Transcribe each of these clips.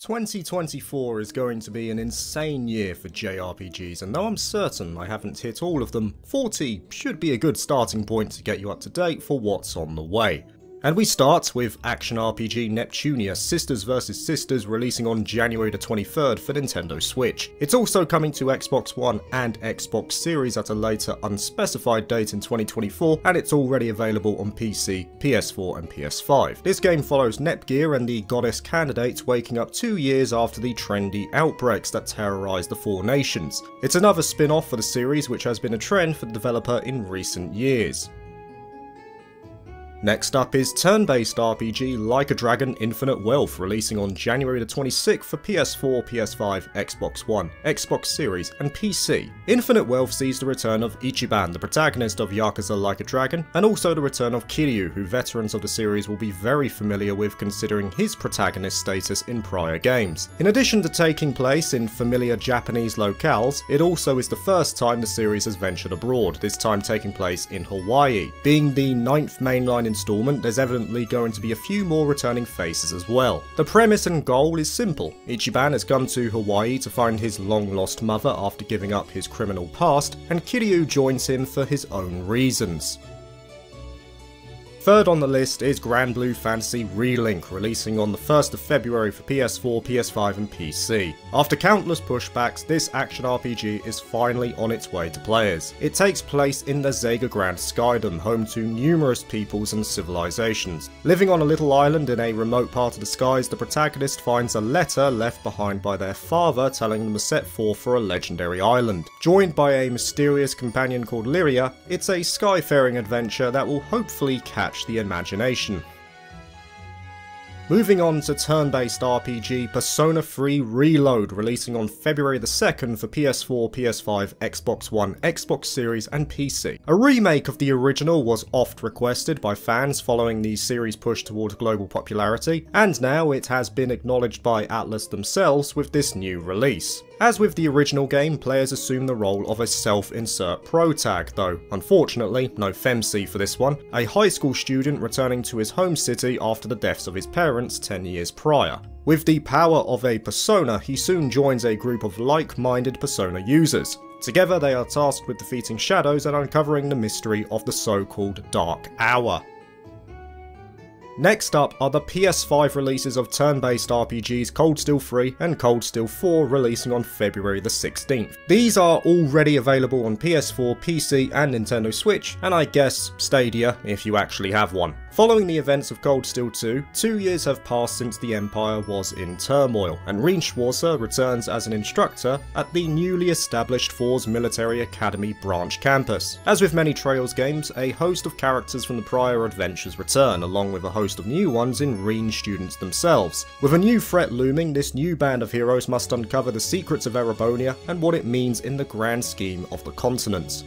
2024 is going to be an insane year for JRPGs, and though I'm certain I haven't hit all of them, 40 should be a good starting point to get you up to date for what's on the way. And we start with action RPG Neptunia Sisters vs Sisters, releasing on January the 23rd for Nintendo Switch. It's also coming to Xbox One and Xbox Series at a later unspecified date in 2024, and it's already available on PC, PS4 and PS5. This game follows Nepgear and the goddess candidates waking up 2 years after the trendy outbreaks that terrorize the Four Nations. It's another spin-off for the series, which has been a trend for the developer in recent years. Next up is turn-based RPG Like a Dragon Infinite Wealth, releasing on January the 26th for PS4, PS5, Xbox One, Xbox Series and PC. Infinite Wealth sees the return of Ichiban, the protagonist of Yakuza Like a Dragon, and also the return of Kiryu, who veterans of the series will be very familiar with considering his protagonist status in prior games. In addition to taking place in familiar Japanese locales, it also is the first time the series has ventured abroad, this time taking place in Hawaii. Being the 9th mainline installment, there's evidently going to be a few more returning faces as well. The premise and goal is simple. Ichiban has come to Hawaii to find his long-lost mother after giving up his criminal past, and Kiryu joins him for his own reasons. Third on the list is Granblue Fantasy Relink, releasing on the 1st of February for PS4, PS5 and PC. After countless pushbacks, this action RPG is finally on its way to players. It takes place in the Zega Grand Skydom, home to numerous peoples and civilizations. Living on a little island in a remote part of the skies, the protagonist finds a letter left behind by their father telling them to set forth for a legendary island. Joined by a mysterious companion called Lyria, it's a skyfaring adventure that will hopefully catch the imagination. Moving on to turn-based RPG Persona 3 Reload, releasing on February the 2nd for PS4, PS5, Xbox One, Xbox Series and PC. A remake of the original was oft requested by fans following the series' push towards global popularity, and now it has been acknowledged by Atlus themselves with this new release. As with the original game, players assume the role of a self-insert protag, though unfortunately no femc for this one, a high school student returning to his home city after the deaths of his parents 10 years prior. With the power of a persona, he soon joins a group of like-minded persona users. Together they are tasked with defeating shadows and uncovering the mystery of the so-called Dark Hour. Next up are the PS5 releases of turn-based RPGs Cold Steel 3 and Cold Steel 4, releasing on February the 16th. These are already available on PS4, PC and Nintendo Switch, and I guess Stadia if you actually have one. Following the events of Cold Steel 2, 2 years have passed since the Empire was in turmoil, and Reinschwarzer returns as an instructor at the newly established Force Military Academy branch campus. As with many Trails games, a host of characters from the prior adventures return, along with a host of new ones in Reen students themselves. With a new threat looming, this new band of heroes must uncover the secrets of Erebonia and what it means in the grand scheme of the continent.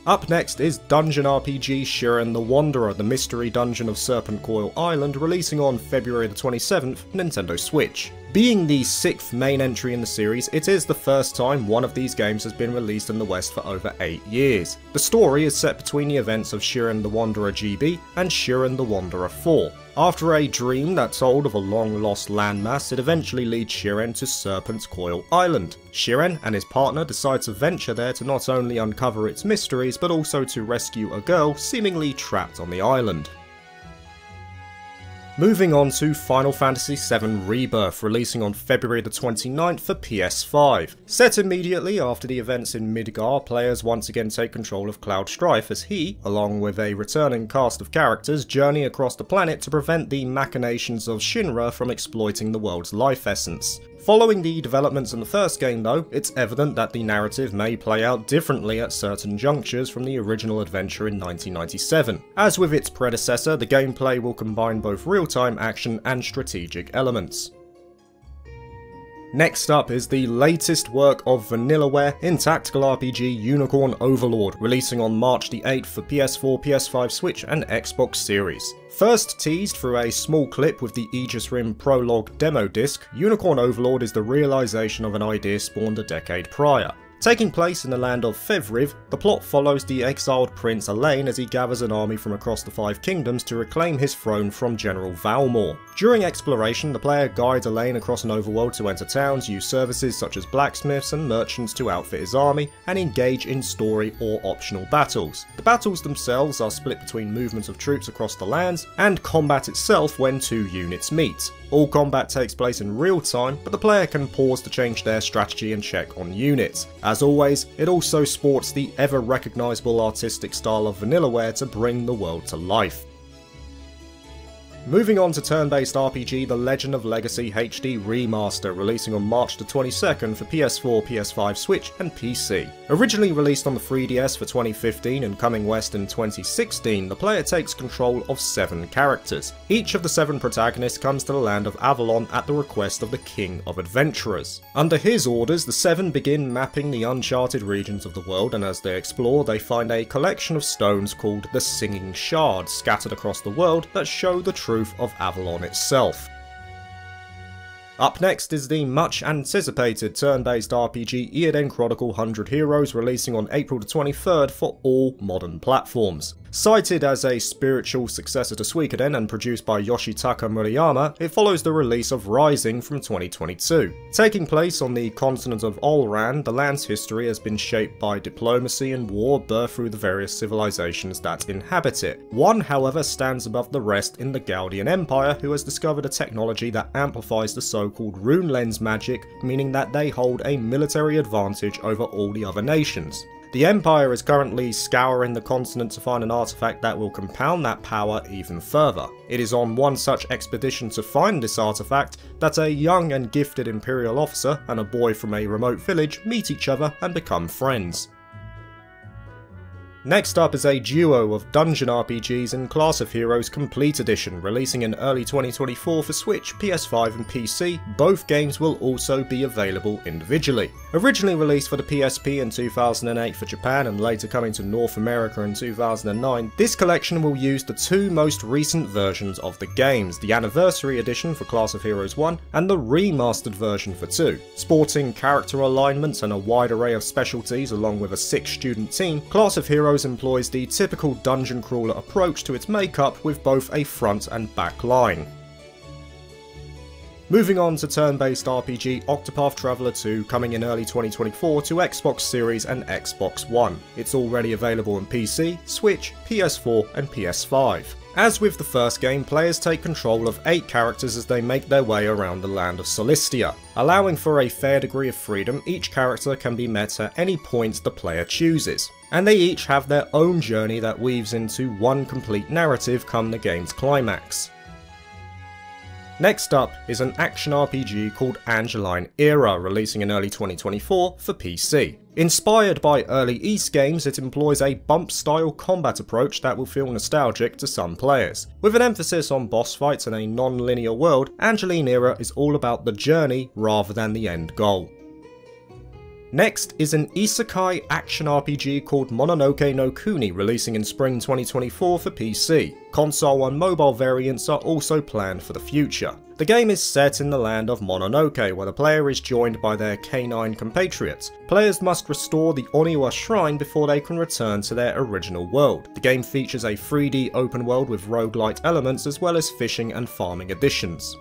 Up next is Dungeon RPG Shiren the Wanderer, the mystery dungeon of Serpent Coil Island, releasing on February the 27th for Nintendo Switch. Being the 6th main entry in the series, it is the first time one of these games has been released in the West for over 8 years. The story is set between the events of Shiren the Wanderer GB and Shiren the Wanderer 4. After a dream that told of a long-lost landmass, it eventually leads Shiren to Serpent's Coil Island. Shiren and his partner decide to venture there to not only uncover its mysteries, but also to rescue a girl seemingly trapped on the island. Moving on to Final Fantasy VII Rebirth, releasing on February the 29th for PS5. Set immediately after the events in Midgar, players once again take control of Cloud Strife as he, along with a returning cast of characters, journey across the planet to prevent the machinations of Shinra from exploiting the world's life essence. Following the developments in the first game though, it's evident that the narrative may play out differently at certain junctures from the original adventure in 1997. As with its predecessor, the gameplay will combine both real-time action and strategic elements. Next up is the latest work of Vanillaware in tactical RPG Unicorn Overlord, releasing on March the 8th for PS4, PS5, Switch and Xbox Series. First teased through a small clip with the Aegis Rim Prologue demo disc, Unicorn Overlord is the realization of an idea spawned a decade prior. Taking place in the land of FF7 the plot follows the exiled Prince Elaine as he gathers an army from across the 5 kingdoms to reclaim his throne from General Valmore. During exploration, the player guides Elaine across an overworld to enter towns, use services such as blacksmiths and merchants to outfit his army, and engage in story or optional battles. The battles themselves are split between movements of troops across the lands, and combat itself when 2 units meet. All combat takes place in real time, but the player can pause to change their strategy and check on units. As always, it also sports the ever recognisable artistic style of Vanillaware to bring the world to life. Moving on to turn-based RPG The Legend of Legacy HD Remaster, releasing on March the 22nd for PS4, PS5, Switch and PC. Originally released on the 3DS for 2015 and coming west in 2016, the player takes control of 7 characters. Each of the 7 protagonists comes to the land of Avalon at the request of the King of Adventurers. Under his orders, the 7 begin mapping the uncharted regions of the world, and as they explore, they find a collection of stones called the Singing Shards scattered across the world that show the truth of Avalon itself. Up next is the much anticipated turn-based RPG Eiyuden Chronicle 100 Heroes, releasing on April the 23rd for all modern platforms. Cited as a spiritual successor to Suikoden and produced by Yoshitaka Murayama, it follows the release of Rising from 2022. Taking place on the continent of Olran, the land's history has been shaped by diplomacy and war birthed through the various civilizations that inhabit it. One, however, stands above the rest in the Gaudian Empire, who has discovered a technology that amplifies the so-called rune lens magic, meaning that they hold a military advantage over all the other nations. The Empire is currently scouring the continent to find an artifact that will compound that power even further. It is on one such expedition to find this artifact that a young and gifted Imperial officer and a boy from a remote village meet each other and become friends. Next up is a duo of dungeon RPGs in Class of Heroes Complete Edition, releasing in early 2024 for Switch, PS5 and PC. Both games will also be available individually. Originally released for the PSP in 2008 for Japan and later coming to North America in 2009, this collection will use the 2 most recent versions of the games, the Anniversary Edition for Class of Heroes 1 and the Remastered version for 2. Sporting character alignments and a wide array of specialties along with a 6-student team, Class of Heroes employs the typical dungeon crawler approach to its makeup with both a front and back line. Moving on to turn-based RPG Octopath Traveler 2, coming in early 2024 to Xbox Series and Xbox One. It's already available on PC, Switch, PS4 and PS5. As with the first game, players take control of 8 characters as they make their way around the land of Solistia. Allowing for a fair degree of freedom, each character can be met at any point the player chooses, and they each have their own journey that weaves into one complete narrative come the game's climax. Next up is an action RPG called Angeline Era, releasing in early 2024 for PC. Inspired by early Ys games, it employs a bump-style combat approach that will feel nostalgic to some players. With an emphasis on boss fights and a non-linear world, Angeline Era is all about the journey rather than the end goal. Next is an isekai action RPG called Mononoke no Kuni, releasing in spring 2024 for PC. Console and mobile variants are also planned for the future. The game is set in the land of Mononoke, where the player is joined by their canine compatriots. Players must restore the Oniwa Shrine before they can return to their original world. The game features a 3D open world with roguelite elements as well as fishing and farming additions.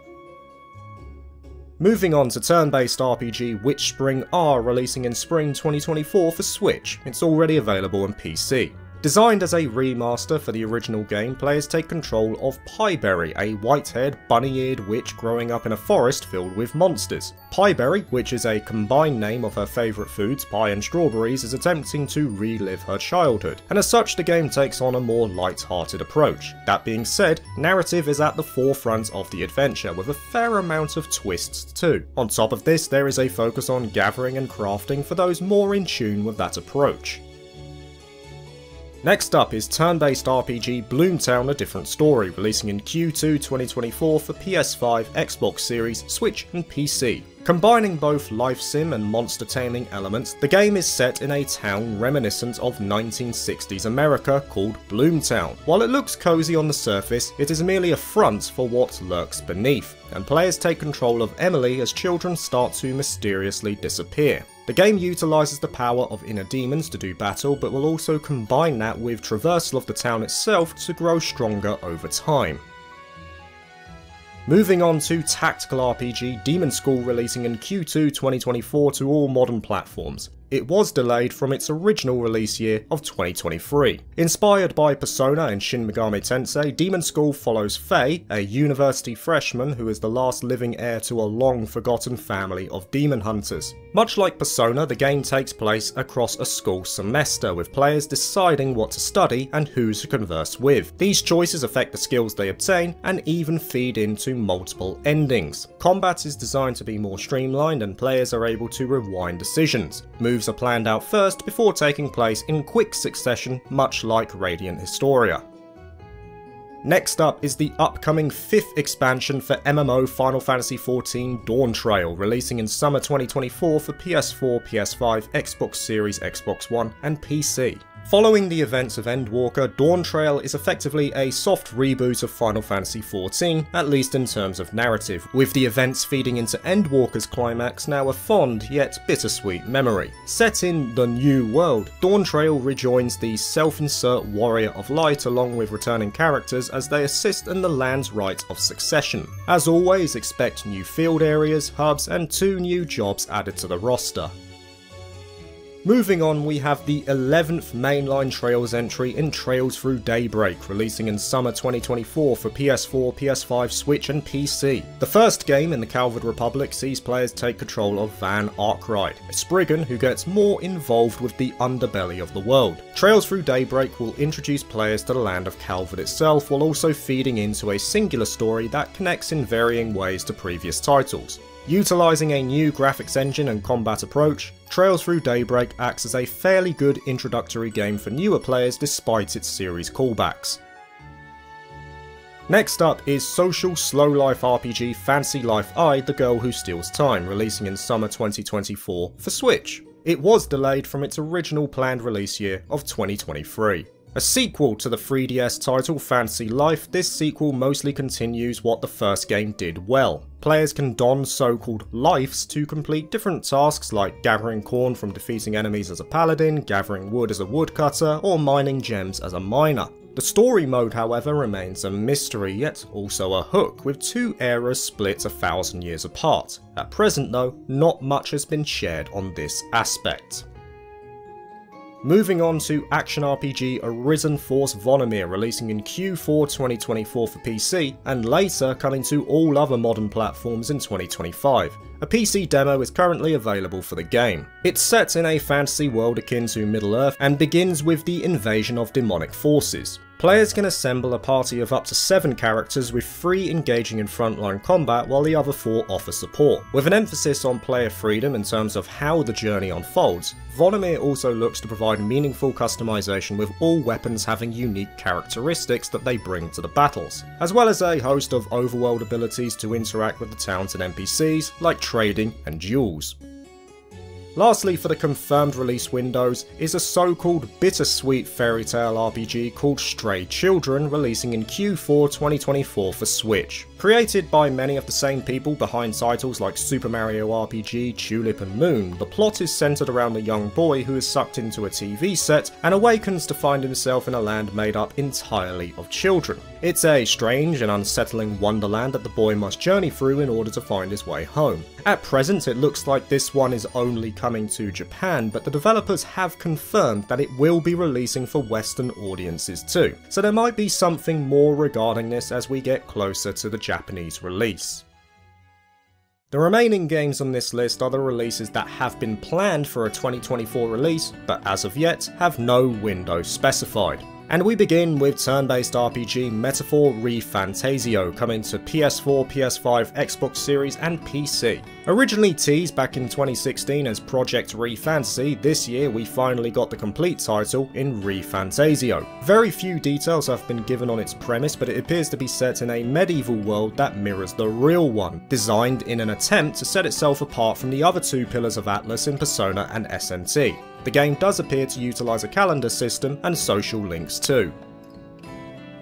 Moving on to turn-based RPG Witchspring R, releasing in spring 2024 for Switch. It's already available on PC. Designed as a remaster for the original game, players take control of Pieberry, a white-haired, bunny-eared witch growing up in a forest filled with monsters. Pieberry, which is a combined name of her favourite foods, pie and strawberries, is attempting to relive her childhood, and as such the game takes on a more light-hearted approach. That being said, narrative is at the forefront of the adventure, with a fair amount of twists too. On top of this, there is a focus on gathering and crafting for those more in tune with that approach. Next up is turn-based RPG Bloomtown: A Different Story, releasing in Q2 2024 for PS5, Xbox Series, Switch and PC. Combining both life sim and monster taming elements, the game is set in a town reminiscent of 1960s America called Bloomtown. While it looks cozy on the surface, it is merely a front for what lurks beneath, and players take control of Emily as children start to mysteriously disappear. The game utilises the power of inner demons to do battle, but will also combine that with traversal of the town itself to grow stronger over time. Moving on to tactical RPG, Demon School releasing in Q2 2024 to all modern platforms. It was delayed from its original release year of 2023. Inspired by Persona and Shin Megami Tensei, Demon School follows Faye, a university freshman who is the last living heir to a long-forgotten family of demon hunters. Much like Persona, the game takes place across a school semester, with players deciding what to study and who to converse with. These choices affect the skills they obtain and even feed into multiple endings. Combat is designed to be more streamlined and players are able to rewind decisions. Moves are planned out first before taking place in quick succession, much like Radiant Historia. Next up is the upcoming 5th expansion for MMO Final Fantasy XIV Dawntrail, releasing in summer 2024 for PS4, PS5, Xbox Series, Xbox One and PC. Following the events of Endwalker, Dawntrail is effectively a soft reboot of Final Fantasy XIV, at least in terms of narrative, with the events feeding into Endwalker's climax now a fond yet bittersweet memory. Set in the New World, Dawntrail rejoins the self-insert Warrior of Light along with returning characters as they assist in the land's rite of succession. As always, expect new field areas, hubs, and 2 new jobs added to the roster. Moving on, we have the 11th mainline Trails entry in Trails Through Daybreak, releasing in summer 2024 for PS4, PS5, Switch and PC. The first game in the Calvard Republic sees players take control of Van Arkwright, a Spriggan who gets more involved with the underbelly of the world. Trails Through Daybreak will introduce players to the land of Calvard itself, while also feeding into a singular story that connects in varying ways to previous titles. Utilising a new graphics engine and combat approach, Trails Through Daybreak acts as a fairly good introductory game for newer players despite its series callbacks. Next up is social slow life RPG Fantasy Life I: The Girl Who Steals Time, releasing in summer 2024 for Switch. It was delayed from its original planned release year of 2023. A sequel to the 3DS title Fantasy Life, this sequel mostly continues what the first game did well. Players can don so-called lives to complete different tasks like gathering corn from defeating enemies as a paladin, gathering wood as a woodcutter, or mining gems as a miner. The story mode, however, remains a mystery, yet also a hook, with 2 eras split 1,000 years apart. At present though, not much has been shared on this aspect. Moving on to action RPG Arisen Force Vonomir, releasing in Q4 2024 for PC, and later coming to all other modern platforms in 2025. A PC demo is currently available for the game. It's set in a fantasy world akin to Middle-earth and begins with the invasion of demonic forces. Players can assemble a party of up to 7 characters, with 3 engaging in frontline combat while the other 4 offer support. With an emphasis on player freedom in terms of how the journey unfolds, Vonomir also looks to provide meaningful customization, with all weapons having unique characteristics that they bring to the battles, as well as a host of overworld abilities to interact with the towns and NPCs, like trading and duels. Lastly, for the confirmed release windows, is a so-called bittersweet fairy tale RPG called Stray Children, releasing in Q4 2024 for Switch. Created by many of the same people behind titles like Super Mario RPG, Tulip and Moon, the plot is centered around a young boy who is sucked into a TV set and awakens to find himself in a land made up entirely of children. It's a strange and unsettling wonderland that the boy must journey through in order to find his way home. At present, it looks like this one is only coming to Japan, but the developers have confirmed that it will be releasing for Western audiences too, so there might be something more regarding this as we get closer to the Japanese release. The remaining games on this list are the releases that have been planned for a 2024 release, but as of yet have no window specified. And we begin with turn-based RPG Metaphor ReFantasio, coming to PS4, PS5, Xbox Series and PC. Originally teased back in 2016 as Project ReFantasy, this year we finally got the complete title in ReFantasio. Very few details have been given on its premise, but it appears to be set in a medieval world that mirrors the real one, designed in an attempt to set itself apart from the other 2 pillars of Atlas in Persona and SNT. The game does appear to utilise a calendar system and social links too.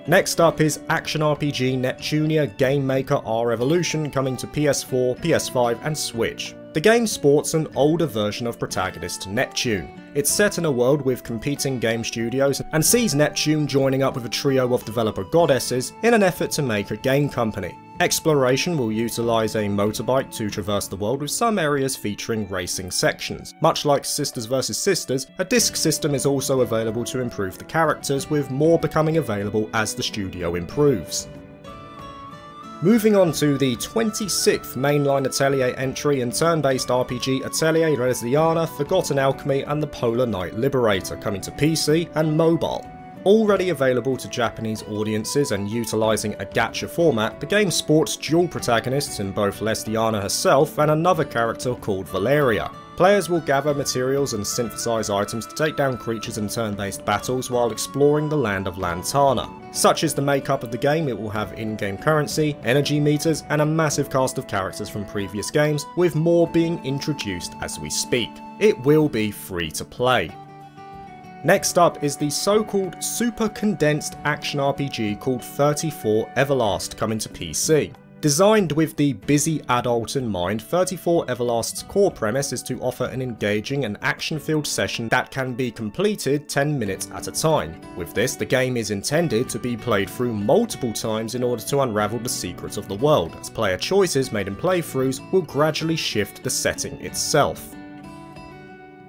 Next up is action RPG Neptunia Game Maker R Evolution, coming to PS4, PS5 and Switch. The game sports an older version of protagonist Neptune. It's set in a world with competing game studios and sees Neptune joining up with a trio of developer goddesses in an effort to make a game company. Exploration will utilise a motorbike to traverse the world, with some areas featuring racing sections. Much like Sisters vs Sisters, a disc system is also available to improve the characters, with more becoming available as the studio improves. Moving on to the 26th mainline Atelier entry in turn-based RPG Atelier Resleriana, Forgotten Alchemy and the Polar Knight Liberator, coming to PC and mobile. Already available to Japanese audiences and utilising a gacha format, the game sports dual protagonists in both Resleriana herself and another character called Valeria. Players will gather materials and synthesise items to take down creatures in turn-based battles while exploring the land of Lantana. Such is the makeup of the game. It will have in-game currency, energy meters, and a massive cast of characters from previous games, with more being introduced as we speak. It will be free to play. Next up is the so-called super condensed action RPG called 34 Everlast, coming to PC. Designed with the busy adult in mind, 34 Everlast's core premise is to offer an engaging and action-filled session that can be completed 10 minutes at a time. With this, the game is intended to be played through multiple times in order to unravel the secrets of the world, as player choices made in playthroughs will gradually shift the setting itself.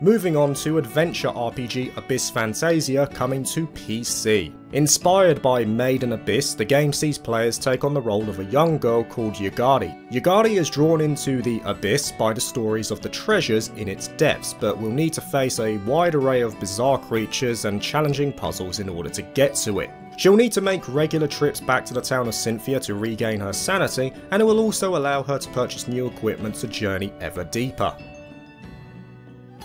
Moving on to adventure RPG Abyss Fantasia, coming to PC. Inspired by Made in Abyss, the game sees players take on the role of a young girl called Yugari. Yugari is drawn into the Abyss by the stories of the treasures in its depths, but will need to face a wide array of bizarre creatures and challenging puzzles in order to get to it. She'll need to make regular trips back to the town of Cynthia to regain her sanity, and it will also allow her to purchase new equipment to journey ever deeper.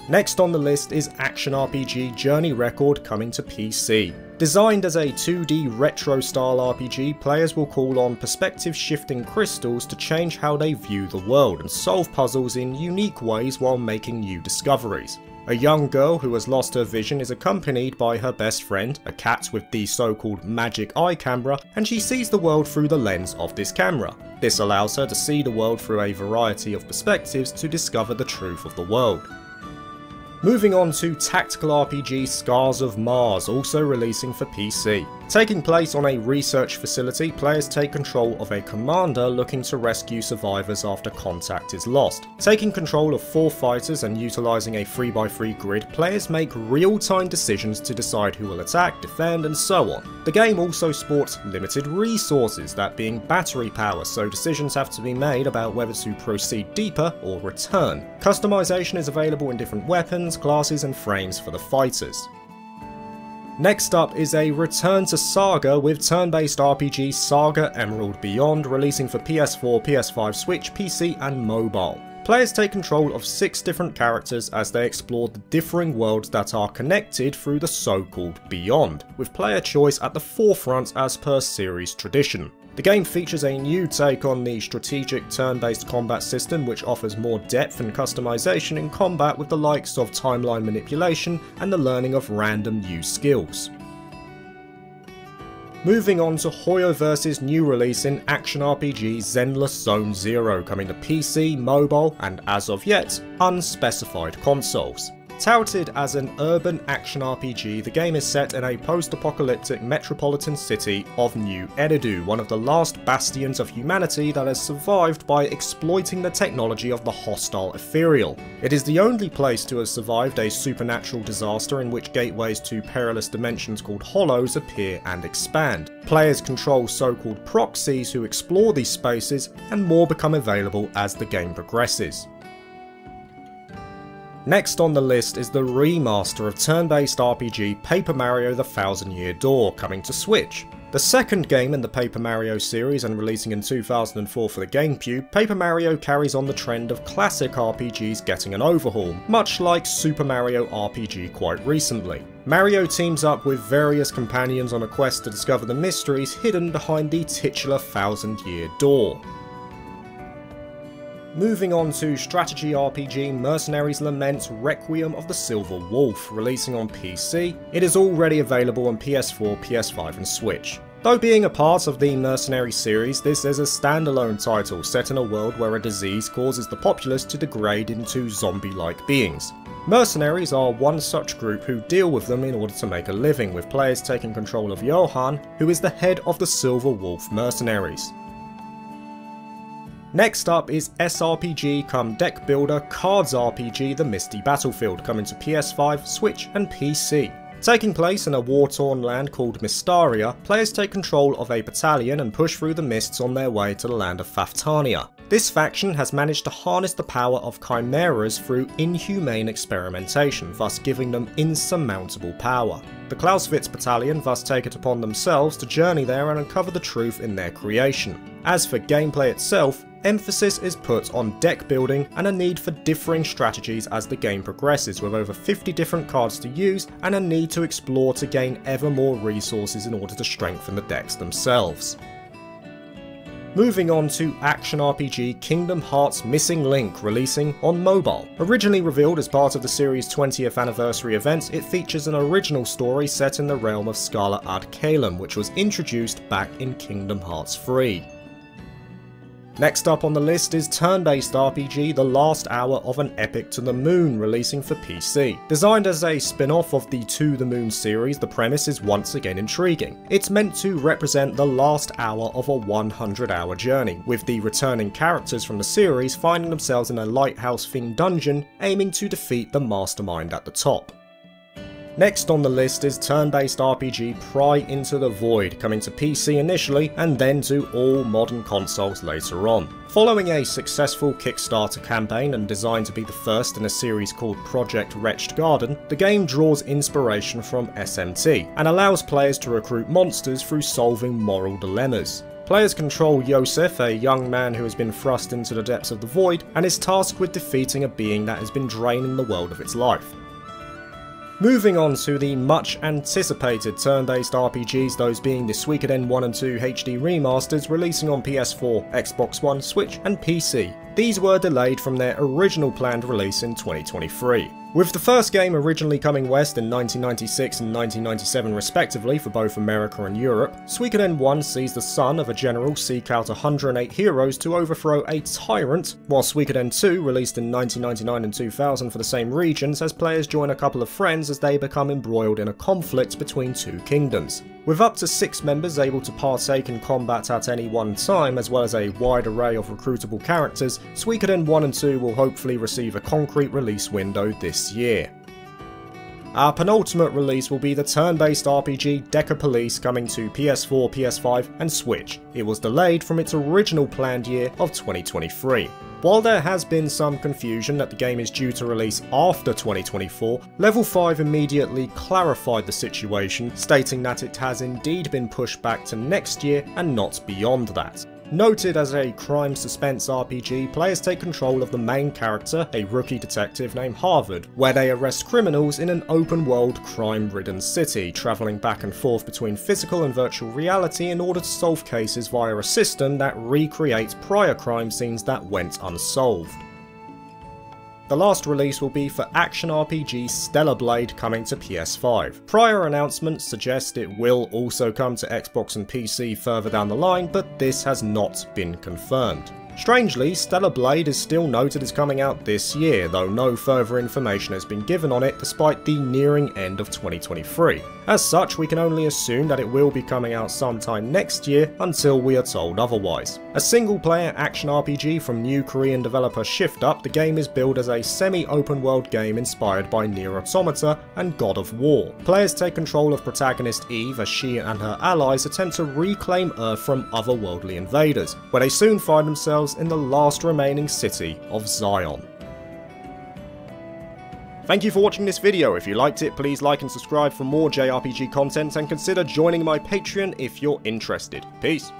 Next on the list is action RPG Journey Record, coming to PC. Designed as a 2D retro-style RPG, players will call on perspective-shifting crystals to change how they view the world and solve puzzles in unique ways while making new discoveries. A young girl who has lost her vision is accompanied by her best friend, a cat with the so-called magic eye camera, and she sees the world through the lens of this camera. This allows her to see the world through a variety of perspectives to discover the truth of the world. Moving on to tactical RPG Scars of Mars, also releasing for PC. Taking place on a research facility, players take control of a commander looking to rescue survivors after contact is lost. Taking control of 4 fighters and utilising a 3x3 grid, players make real-time decisions to decide who will attack, defend, and so on. The game also sports limited resources, that being battery power, so decisions have to be made about whether to proceed deeper or return. Customization is available in different weapons, classes, and frames for the fighters. Next up is a return to Saga with turn-based RPG Saga Emerald Beyond, releasing for PS4, PS5, Switch, PC and mobile. Players take control of 6 different characters as they explore the differing worlds that are connected through the so-called Beyond, with player choice at the forefront as per series tradition. The game features a new take on the strategic turn-based combat system, which offers more depth and customization in combat with the likes of timeline manipulation and the learning of random new skills. Moving on to Hoyoverse's new release in action RPG Zenless Zone Zero, coming to PC, mobile, and as of yet, unspecified consoles. Touted as an urban action RPG, the game is set in a post-apocalyptic metropolitan city of New Eridu, one of the last bastions of humanity that has survived by exploiting the technology of the hostile ethereal. It is the only place to have survived a supernatural disaster in which gateways to perilous dimensions called hollows appear and expand. Players control so-called proxies who explore these spaces, and more become available as the game progresses. Next on the list is the remaster of turn-based RPG Paper Mario: The Thousand Year Door, coming to Switch. The second game in the Paper Mario series and releasing in 2004 for the GameCube, Paper Mario carries on the trend of classic RPGs getting an overhaul, much like Super Mario RPG quite recently. Mario teams up with various companions on a quest to discover the mysteries hidden behind the titular Thousand Year Door. Moving on to strategy RPG Mercenaries Lament Requiem of the Silver Wolf, releasing on PC. It is already available on PS4, PS5 and Switch. Though being a part of the Mercenaries series, this is a standalone title set in a world where a disease causes the populace to degrade into zombie-like beings. Mercenaries are one such group who deal with them in order to make a living, with players taking control of Johan, who is the head of the Silver Wolf Mercenaries. Next up is SRPG come deck builder Cards RPG The Misty Battlefield, coming to PS5, Switch and PC. Taking place in a war-torn land called Mystaria, players take control of a battalion and push through the mists on their way to the land of Faftania. This faction has managed to harness the power of chimeras through inhumane experimentation, thus giving them insurmountable power. The Clausewitz battalion thus take it upon themselves to journey there and uncover the truth in their creation. As for gameplay itself, emphasis is put on deck building and a need for differing strategies as the game progresses, with over 50 different cards to use and a need to explore to gain ever more resources in order to strengthen the decks themselves. Moving on to action RPG Kingdom Hearts Missing Link, releasing on mobile. Originally revealed as part of the series' 20th anniversary event, it features an original story set in the realm of Scala ad Caelum, which was introduced back in Kingdom Hearts 3. Next up on the list is turn-based RPG The Last Hour of an Epic to the Moon, releasing for PC. Designed as a spin-off of the To the Moon series, the premise is once again intriguing. It's meant to represent the last hour of a 100-hour journey, with the returning characters from the series finding themselves in a lighthouse-themed dungeon, aiming to defeat the mastermind at the top. Next on the list is turn-based RPG Pry Into the Void, coming to PC initially and then to all modern consoles later on. Following a successful Kickstarter campaign and designed to be the first in a series called Project Wretched Garden, the game draws inspiration from SMT and allows players to recruit monsters through solving moral dilemmas. Players control Yosef, a young man who has been thrust into the depths of the void and is tasked with defeating a being that has been draining the world of its life. Moving on to the much anticipated turn-based RPGs, those being the Suikoden 1 and 2 HD remasters, releasing on PS4, Xbox One, Switch and PC. These were delayed from their original planned release in 2023. With the first game originally coming west in 1996 and 1997 respectively for both America and Europe, Suikoden 1 sees the son of a general seek out 108 heroes to overthrow a tyrant, while Suikoden 2, released in 1999 and 2000 for the same regions, as players join a couple of friends as they become embroiled in a conflict between two kingdoms. With up to 6 members able to partake in combat at any one time, as well as a wide array of recruitable characters, Suikoden 1 and 2 will hopefully receive a concrete release window this year. Our penultimate release will be the turn-based RPG Deca Police, coming to PS4, PS5 and Switch. It was delayed from its original planned year of 2023. While there has been some confusion that the game is due to release after 2024, Level 5 immediately clarified the situation, stating that it has indeed been pushed back to next year and not beyond that. Noted as a crime suspense RPG, players take control of the main character, a rookie detective named Harvard, where they arrest criminals in an open-world, crime-ridden city, travelling back and forth between physical and virtual reality in order to solve cases via a system that recreates prior crime scenes that went unsolved. The last release will be for action RPG Stellar Blade, coming to PS5. Prior announcements suggest it will also come to Xbox and PC further down the line, but this has not been confirmed. Strangely, Stellar Blade is still noted as coming out this year, though no further information has been given on it despite the nearing end of 2023. As such, we can only assume that it will be coming out sometime next year until we are told otherwise. A single-player action RPG from new Korean developer Shift Up, the game is billed as a semi-open world game inspired by Nier Automata and God of War. Players take control of protagonist Eve as she and her allies attempt to reclaim Earth from otherworldly invaders, where they soon find themselves in the last remaining city of Zion. Thank you for watching this video. If you liked it, please like and subscribe for more JRPG content and consider joining my Patreon if you're interested. Peace.